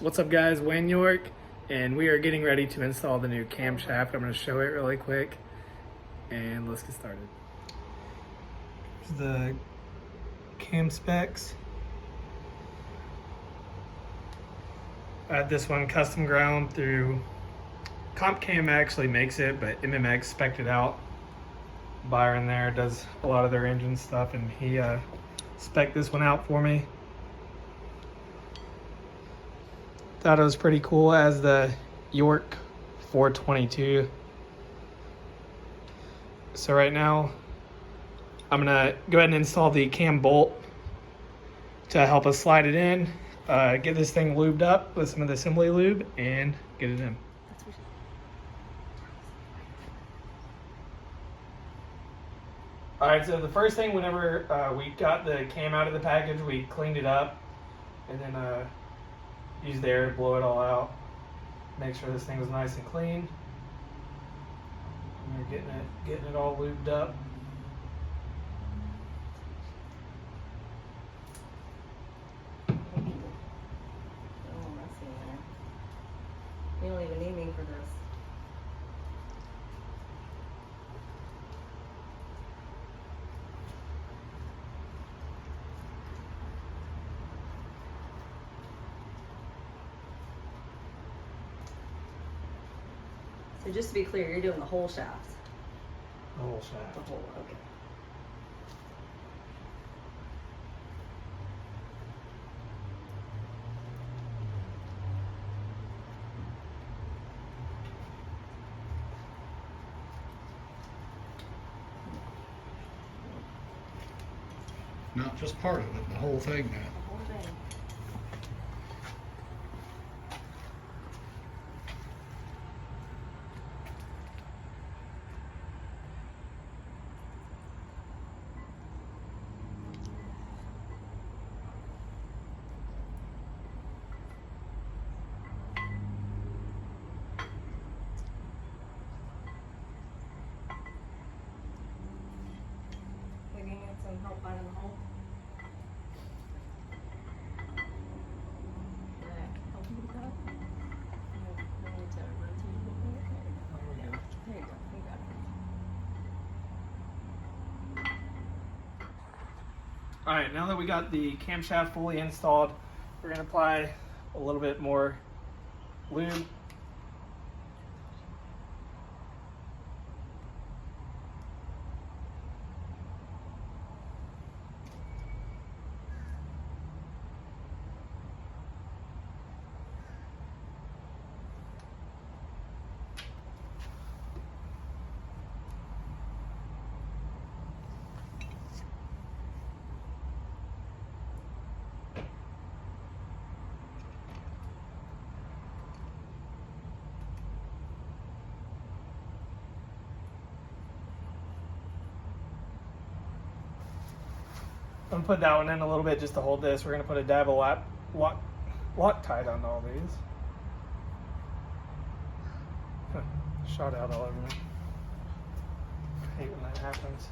What's up guys, Wayne York, and we are getting ready to install the new camshaft. I'm going to show it really quick and let's get started. Here's the cam specs. I had this one custom ground through Cam actually makes it, but MMX spec'd it out. Buyer in there does a lot of their engine stuff, and he spec'd this one out for me. Thought it was pretty cool as the York 422. So right now, I'm gonna go ahead and install the cam bolt to help us slide it in, get this thing lubed up with some of the assembly lube, and get it in. Alright, so the first thing, whenever we got the cam out of the package, we cleaned it up and then used the air to blow it all out. Make sure this thing was nice and clean. And we're getting it all lubed up. You don't even need me for this. So just to be clear, you're doing the whole shaft. The whole shaft. The whole, okay. Not just part of it, the whole thing now. The whole thing. We need some help finding the hole. Help you with that? I need to rotate it a little bit. There you go. There you go. You got it. Alright, now that we got the camshaft fully installed, we're going to apply a little bit more lube. I'm gonna put that one in a little bit just to hold this. We're gonna put a dab of Loctite on all these. Shot out all over me. I hate when that happens.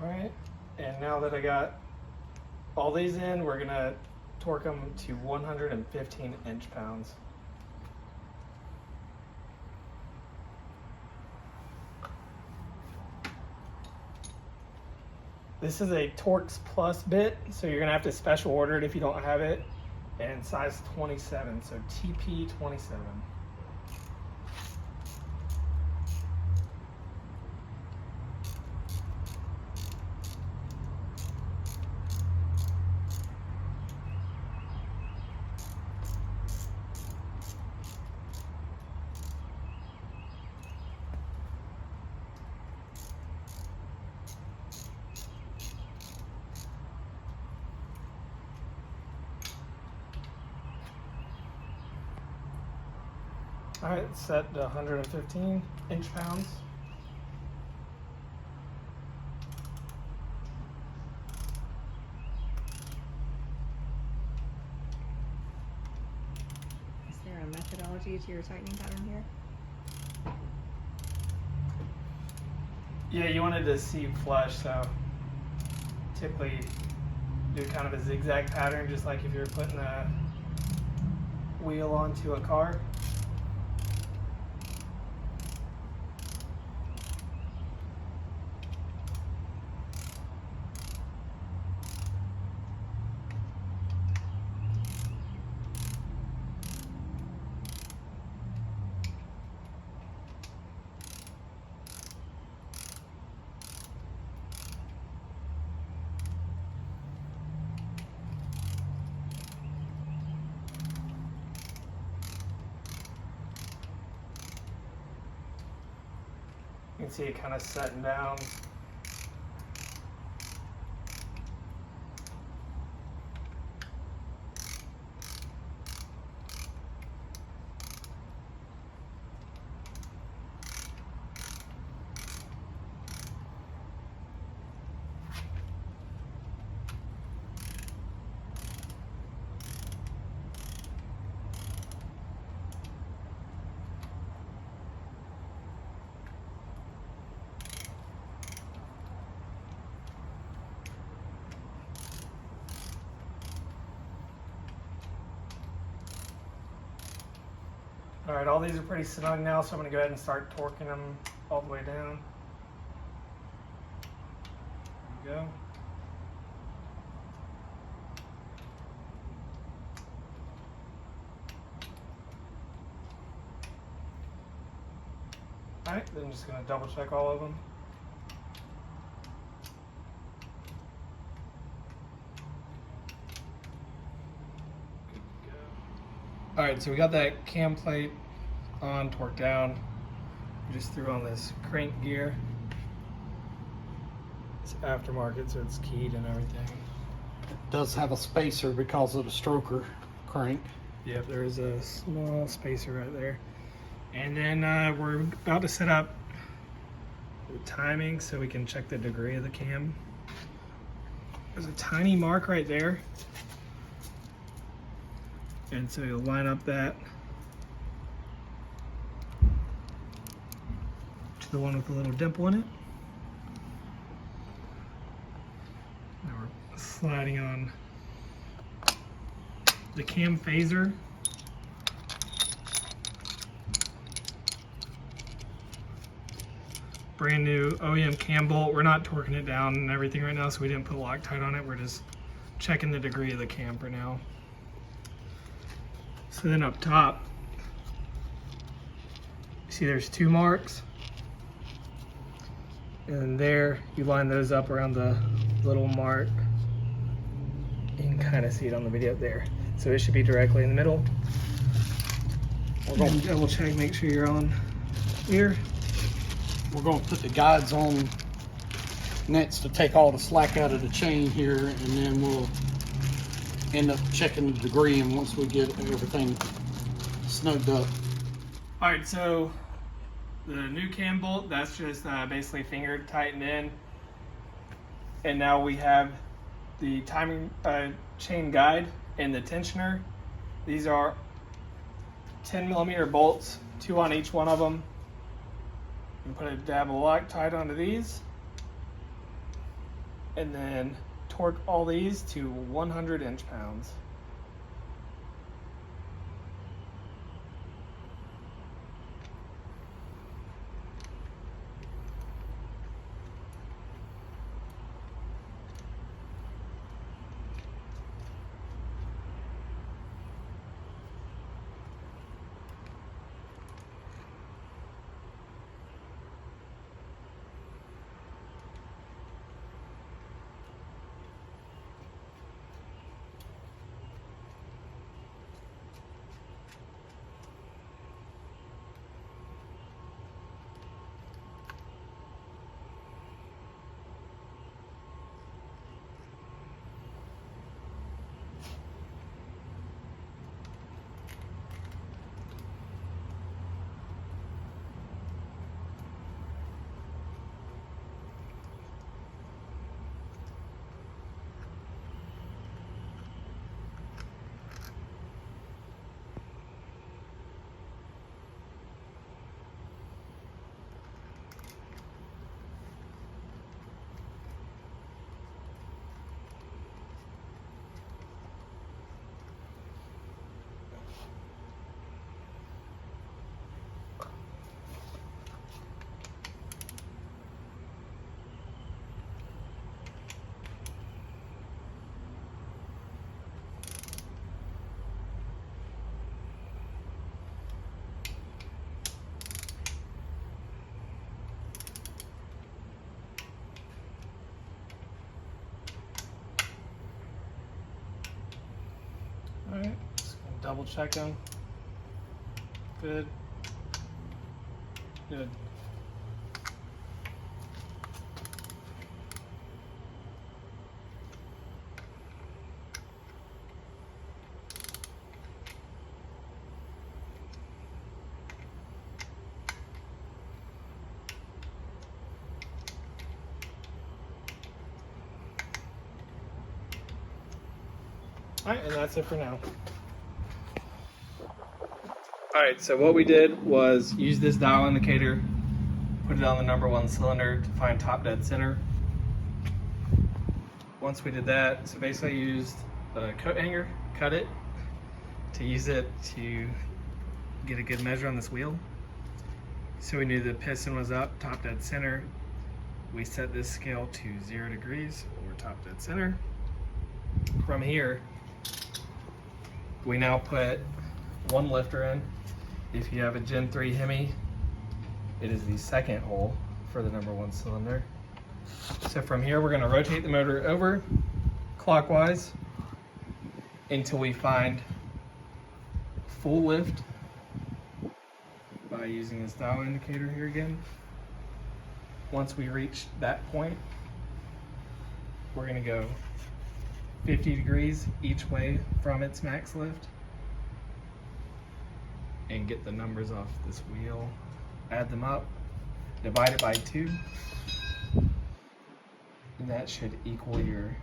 Alright, and now that I got all these in, we're gonna torque them to 115 inch-pounds. This is a Torx Plus bit, so you're gonna have to special order it if you don't have it, and size 27, so TP 27. All right, it's set to 115 inch-pounds. Is there a methodology to your tightening pattern here? Yeah, you wanted to see flush, so typically do kind of a zigzag pattern, just like if you're putting a wheel onto a car. You can see it kind of setting down. All right, all these are pretty snug now, so I'm gonna go ahead and start torquing them all the way down. There we go. All right, then I'm just gonna double check all of them. All right, so we got that cam plate on, torqued down. We just threw on this crank gear. It's aftermarket, so it's keyed and everything. It does have a spacer because of the stroker crank. Yep, there is a small spacer right there. And then we're about to set up the timing so we can check the degree of the cam. There's a tiny mark right there. And so you'll line up that to the one with the little dimple in it. Now we're sliding on the cam phaser. Brand new OEM cam bolt. We're not torquing it down and everything right now, so we didn't put Loctite on it. We're just checking the degree of the cam for now. So then up top, you see there's two marks. And there, you line those up around the little mark. You can kind of see it on the video there. So it should be directly in the middle. We're going to double check, make sure you're on here. We're going to put the guides on next to take all the slack out of the chain here, and then we'll end up checking the degree, and once we get everything snugged up. All right, so the new cam bolt, that's just basically finger tightened in. And now we have the timing chain guide and the tensioner. These are 10mm bolts, 2 on each one of them. And put a dab of Loctite onto these. And then torque all these to 100 inch-pounds. double check them. Good. Good. Alright, and that's it for now. Alright, so what we did was use this dial indicator, put it on the number 1 cylinder to find top dead center. Once we did that, so basically I used a coat hanger, cut it, to use it to get a good measure on this wheel. So we knew the piston was up, top dead center. We set this scale to 0 degrees, or top dead center. From here, we now put one lifter in. If you have a Gen 3 Hemi, it is the second hole for the number 1 cylinder. So from here, we're going to rotate the motor over clockwise until we find full lift by using this dial indicator here again. Once we reach that point, we're going to go 50 degrees each way from its max lift and get the numbers off this wheel, add them up, divide it by 2, and that should equal your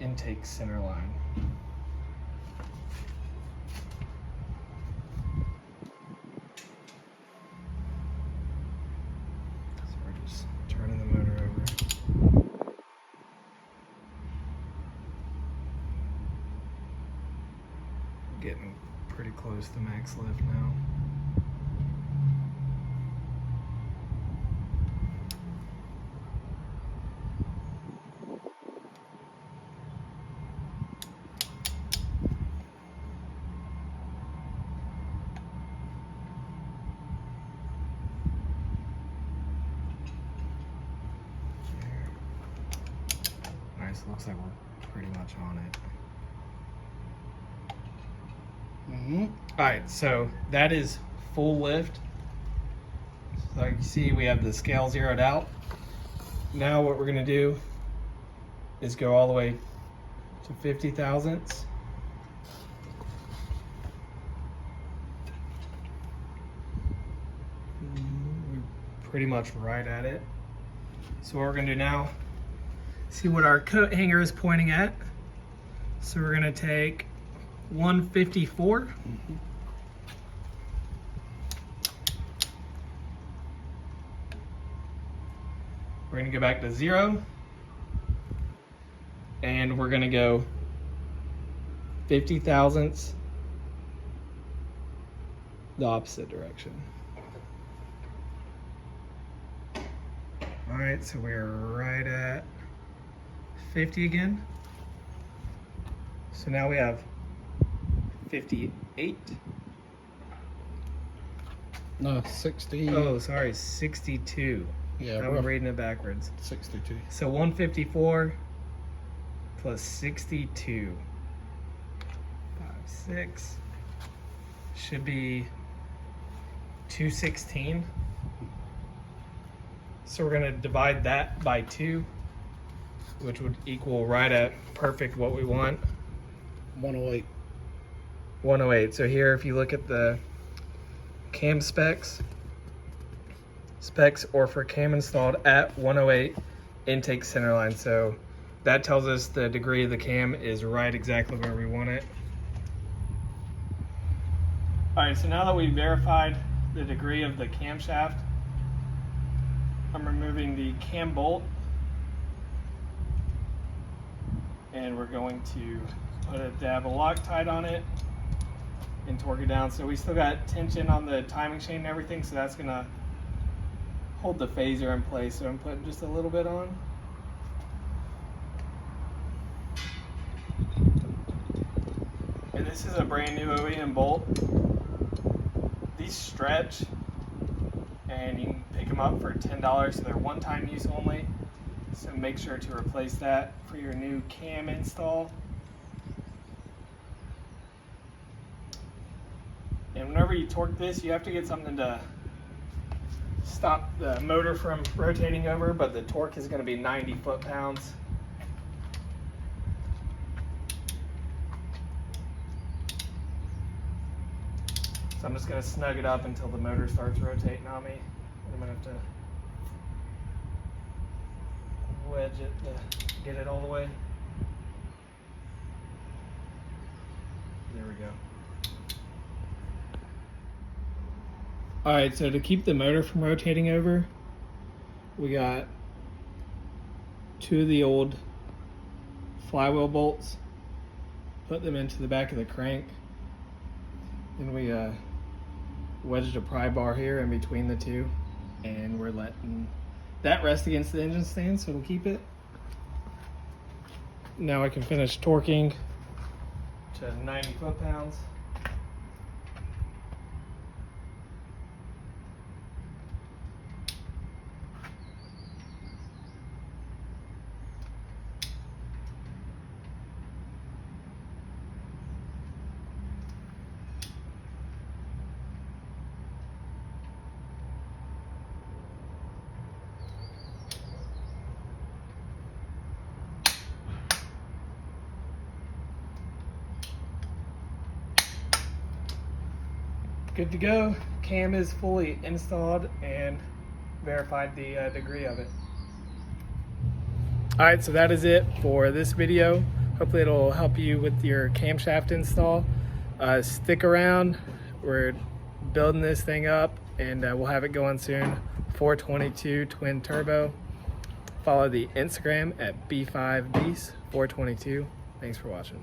intake center line. So we're just turning the motor over. Getting pretty close to max lift now. Alright, so it looks like we're pretty much on it. Alright, so that is full lift. So like you see, we have the scale zeroed out. Now what we're going to do is go all the way to 50 thousandths. We're pretty much right at it. So what we're going to do now, see what our coat hanger is pointing at. So we're going to take 154. We're going to go back to 0, and we're going to go 50 thousandths the opposite direction. All right, so we're right at 50 again. So now we have 58. No, 60. Oh, sorry, 62. Yeah, I'm reading it backwards. 62. So 154 plus 62. 5, 6. Should be 216. So we're going to divide that by 2, which would equal right at perfect what we want. 108. 108. So here, if you look at the cam specs, or for cam installed at 108 intake center line. So that tells us the degree of the cam is right exactly where we want it. All right, so now that we've verified the degree of the camshaft, I'm removing the cam bolt, and we're going to put a dab of Loctite on it and torque it down. So we still got tension on the timing chain and everything, so that's gonna hold the phaser in place. So I'm putting just a little bit on. And this is a brand new OEM bolt. These stretch, and you can pick them up for $10, so they're one-time use only. So make sure to replace that for your new cam install. And whenever you torque this, you have to get something to stop the motor from rotating over, but the torque is going to be 90 foot-pounds. So I'm just going to snug it up until the motor starts rotating on me. I'm going to have to wedge it to get it all the way. There we go. Alright, so to keep the motor from rotating over, we got 2 of the old flywheel bolts, put them into the back of the crank. Then we wedged a pry bar here in between the two, and we're letting that rest against the engine stand so it'll keep it. Now I can finish torquing to 90 foot-pounds. Good to go. Cam is fully installed and verified the degree of it. Alright, so that is it for this video. Hopefully it'll help you with your camshaft install. Stick around. We're building this thing up and we'll have it going soon. 422 twin turbo. Follow the Instagram at B5beast422. Thanks for watching.